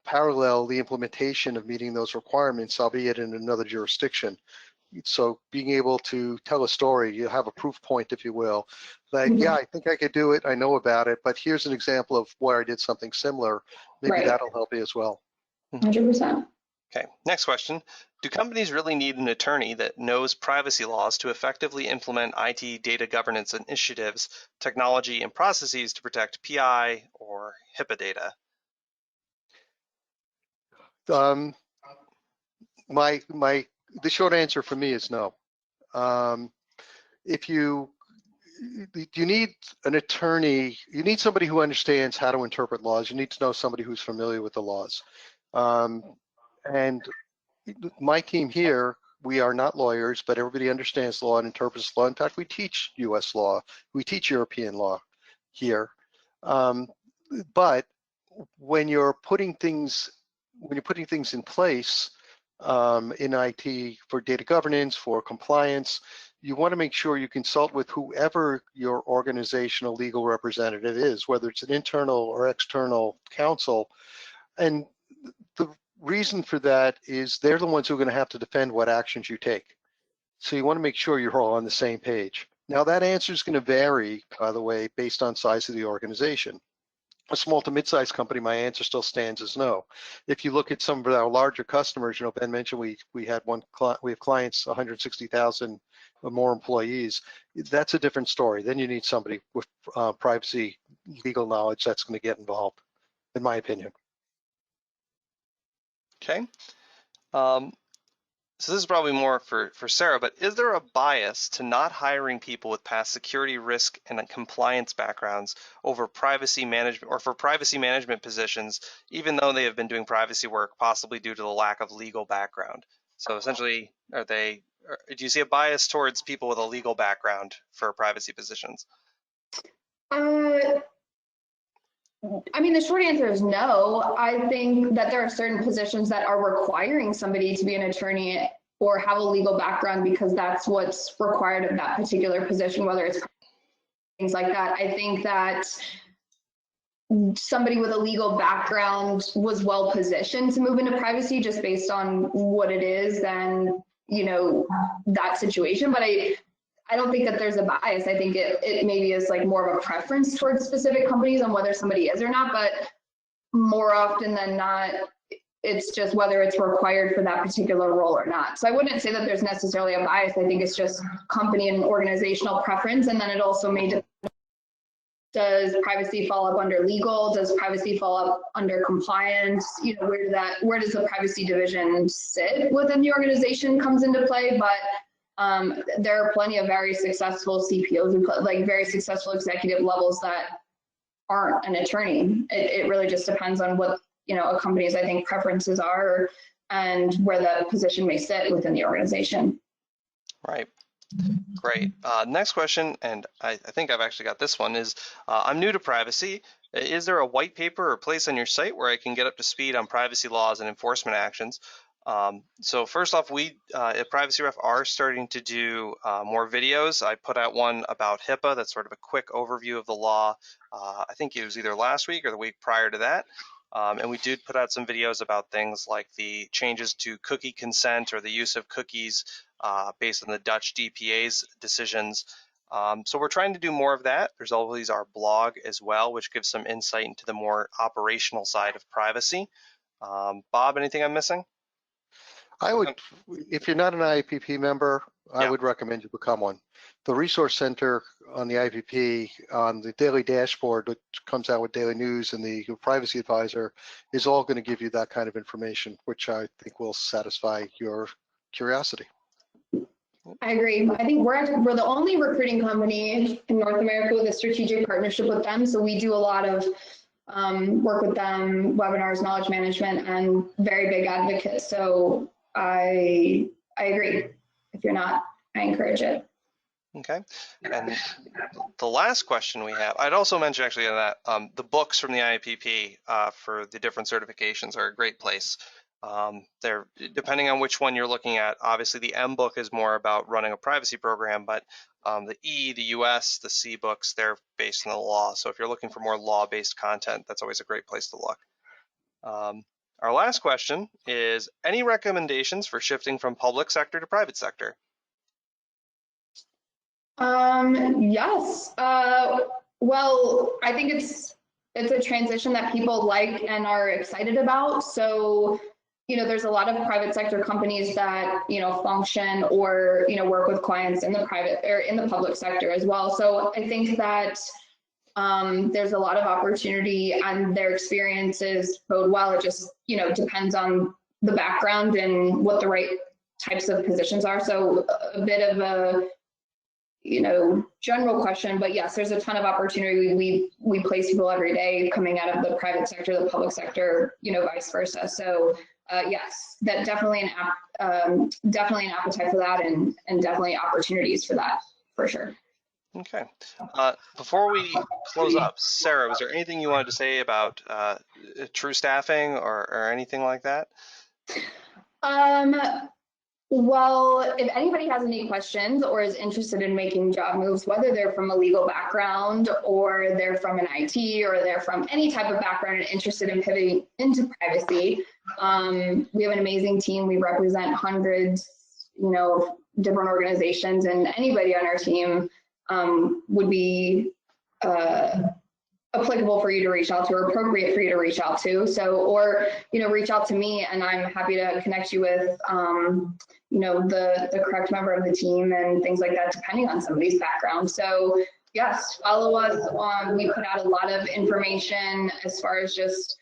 parallel the implementation of meeting those requirements, albeit in another jurisdiction. So being able to tell a story, you have a proof point, if you will, that, yeah, I think I could do it, I know about it, but here's an example of where I did something similar. Maybe Right. that'll help you as well. 100%. Okay, next question. Do companies really need an attorney that knows privacy laws to effectively implement IT data governance initiatives, technology, and processes to protect PI or Hipaa data? The short answer for me is no. If you need an attorney, you need somebody who understands how to interpret laws. You need to know somebody who's familiar with the laws. And my team here, we are not lawyers, but everybody understands law and interprets law. In fact, we teach US law, we teach European law here. But when you're putting things in place in IT for data governance, for compliance, you want to make sure you consult with whoever your organizational legal representative is, whether it's an internal or external counsel. And the reason for that is they're the ones who are going to have to defend what actions you take. So you want to make sure you're all on the same page. Now that answer is going to vary, by the way, based on size of the organization. A small to mid-sized company, my answer still stands as no. If you look at some of our larger customers, you know, Ben mentioned we have clients 160,000 or more employees. That's a different story. Then you need somebody with privacy legal knowledge that's going to get involved, in my opinion. Okay. So this is probably more for Sarah, but is there a bias to not hiring people with past security risk and compliance backgrounds over privacy management or for privacy management positions, even though they have been doing privacy work, possibly due to the lack of legal background? So essentially, do you see a bias towards people with a legal background for privacy positions? I mean, the short answer is no. I think that there are certain positions that are requiring somebody to be an attorney or have a legal background because that's what's required of that particular position, whether it's things like that. I think that somebody with a legal background was well positioned to move into privacy just based on what it is and, you know, that situation. But I don't think that there's a bias. I think it maybe is like more of a preference towards specific companies on whether somebody is or not, but more often than not, it's just whether it's required for that particular role or not. So I wouldn't say that there's necessarily a bias. I think it's just company and organizational preference. And then it also may depend, does privacy fall up under legal? Does privacy fall up under compliance? You know, where does the privacy division sit within the organization comes into play, but there are plenty of very successful CPOs, like very successful executive levels that aren't an attorney. It really just depends on what, you know, a company's, I think, preferences are and where the position may sit within the organization. Right. Great. Next question, and I think I've actually got this one, is I'm new to privacy. Is there a white paper or place on your site where I can get up to speed on privacy laws and enforcement actions? So first off, we at Privacy Ref are starting to do more videos. I put out one about Hipaa that's sort of a quick overview of the law. I think it was either last week or the week prior to that. And we did put out some videos about things like the changes to cookie consent or the use of cookies based on the Dutch DPA's decisions. So we're trying to do more of that. There's always our blog as well, which gives some insight into the more operational side of privacy. Bob, anything I'm missing? I would, if you're not an IAPP member, I Yeah. would recommend you become one. The Resource Center on the IAPP, on the daily dashboard, which comes out with daily news, and the Privacy Advisor is all going to give you that kind of information, which I think will satisfy your curiosity. I agree. I think we're the only recruiting company in North America with a strategic partnership with them. So we do a lot of work with them, webinars, knowledge management, and very big advocates. So I agree. If you're not, I encourage it. Okay. And the last question we have, I'd also mention actually that the books from the IAPP for the different certifications are a great place. They're, depending on which one you're looking at, obviously the M book is more about running a privacy program, but the E, the US, the C books, they're based on the law. So if you're looking for more law-based content, that's always a great place to look. Our last question is, any recommendations for shifting from public sector to private sector? Yes. Well, I think it's a transition that people like and are excited about. So, there's a lot of private sector companies that, function or, work with clients in the private or in the public sector as well. So I think that there's a lot of opportunity and their experiences bode well. It just, depends on the background and what the right types of positions are. So a bit of a general question, but yes, there's a ton of opportunity. We place people every day coming out of the private sector, the public sector, vice versa. So yes, that definitely definitely an appetite for that, and definitely opportunities for that, for sure. Okay. Before we close up, Sarah, was there anything you wanted to say about TRU Staffing or anything like that? Well, if anybody has any questions or is interested in making job moves, whether they're from a legal background or they're from an IT or they're from any type of background and interested in pivoting into privacy, we have an amazing team. We represent hundreds, different organizations, and anybody on our team would be applicable for you to reach out to, or appropriate for you to reach out to. So, or, reach out to me and I'm happy to connect you with, the correct member of the team and things like that, depending on somebody's background. So yes, follow us on, we put out a lot of information as far as just,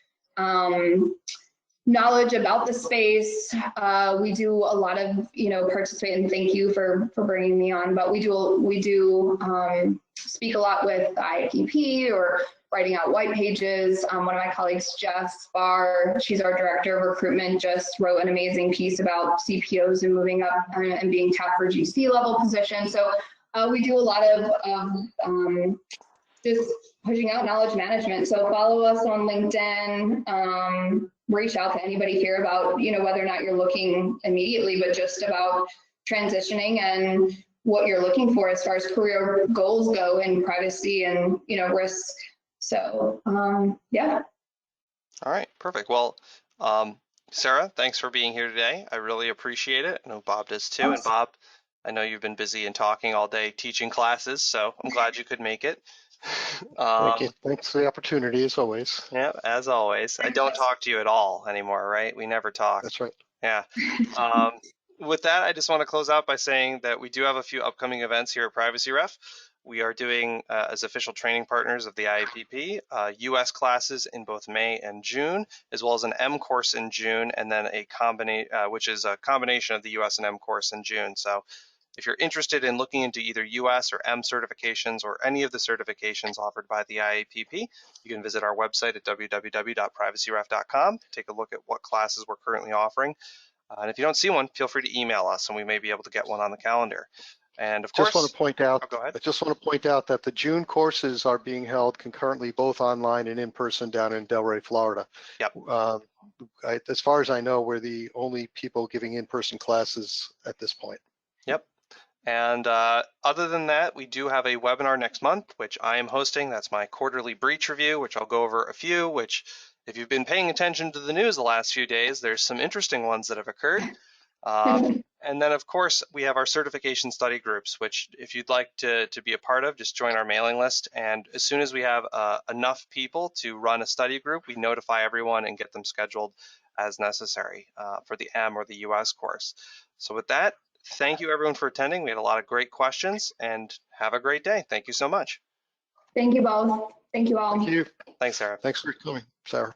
knowledge about the space. We do a lot of, participate, and thank you for bringing me on, but we do speak a lot with the IAPP or writing out white pages. One of my colleagues, Jess Barr, she's our director of recruitment, just wrote an amazing piece about CPOs and moving up and being tapped for GC level positions. So we do a lot of just pushing out knowledge management. So follow us on LinkedIn, reach out to anybody here about, whether or not you're looking immediately, but just about transitioning and what you're looking for as far as career goals go in privacy and, risk. So, yeah. All right, perfect. Well, Sarah, thanks for being here today. I really appreciate it. I know Bob does too. And Bob, I know you've been busy and talking all day teaching classes, so I'm glad you could make it. Thank you. Thanks for the opportunity, as always. Yeah, as always. I don't talk to you at all anymore, right? We never talk. That's right. Yeah. With that, I just want to close out by saying that we do have a few upcoming events here at Privacy Ref. We are doing, as official training partners of the IAPP, US classes in both May and June, as well as an M course in June, and then a which is a combination of the US and M course in June. So if you're interested in looking into either US or M certifications or any of the certifications offered by the IAPP, you can visit our website at www.privacyref.com, take a look at what classes we're currently offering. And if you don't see one, feel free to email us and we may be able to get one on the calendar. And of course, just want to point out, go ahead. I just want to point out that the June courses are being held concurrently, both online and in person, down in Delray, Florida. Yep. As far as I know, we're the only people giving in-person classes at this point. Yep. And other than that, we do have a webinar next month, which I am hosting. That's my quarterly breach review, which I'll go over a few, which if you've been paying attention to the news the last few days, there's some interesting ones that have occurred. And then, of course, we have our certification study groups, which if you'd like to be a part of, just join our mailing list. And as soon as we have enough people to run a study group, we notify everyone and get them scheduled as necessary for the M or the US course. So with that, thank you everyone for attending. We had a lot of great questions, and have a great day. Thank you so much. Thank you both. Thank you all. Thank you. Thanks, Sarah. Thanks for coming, Sarah.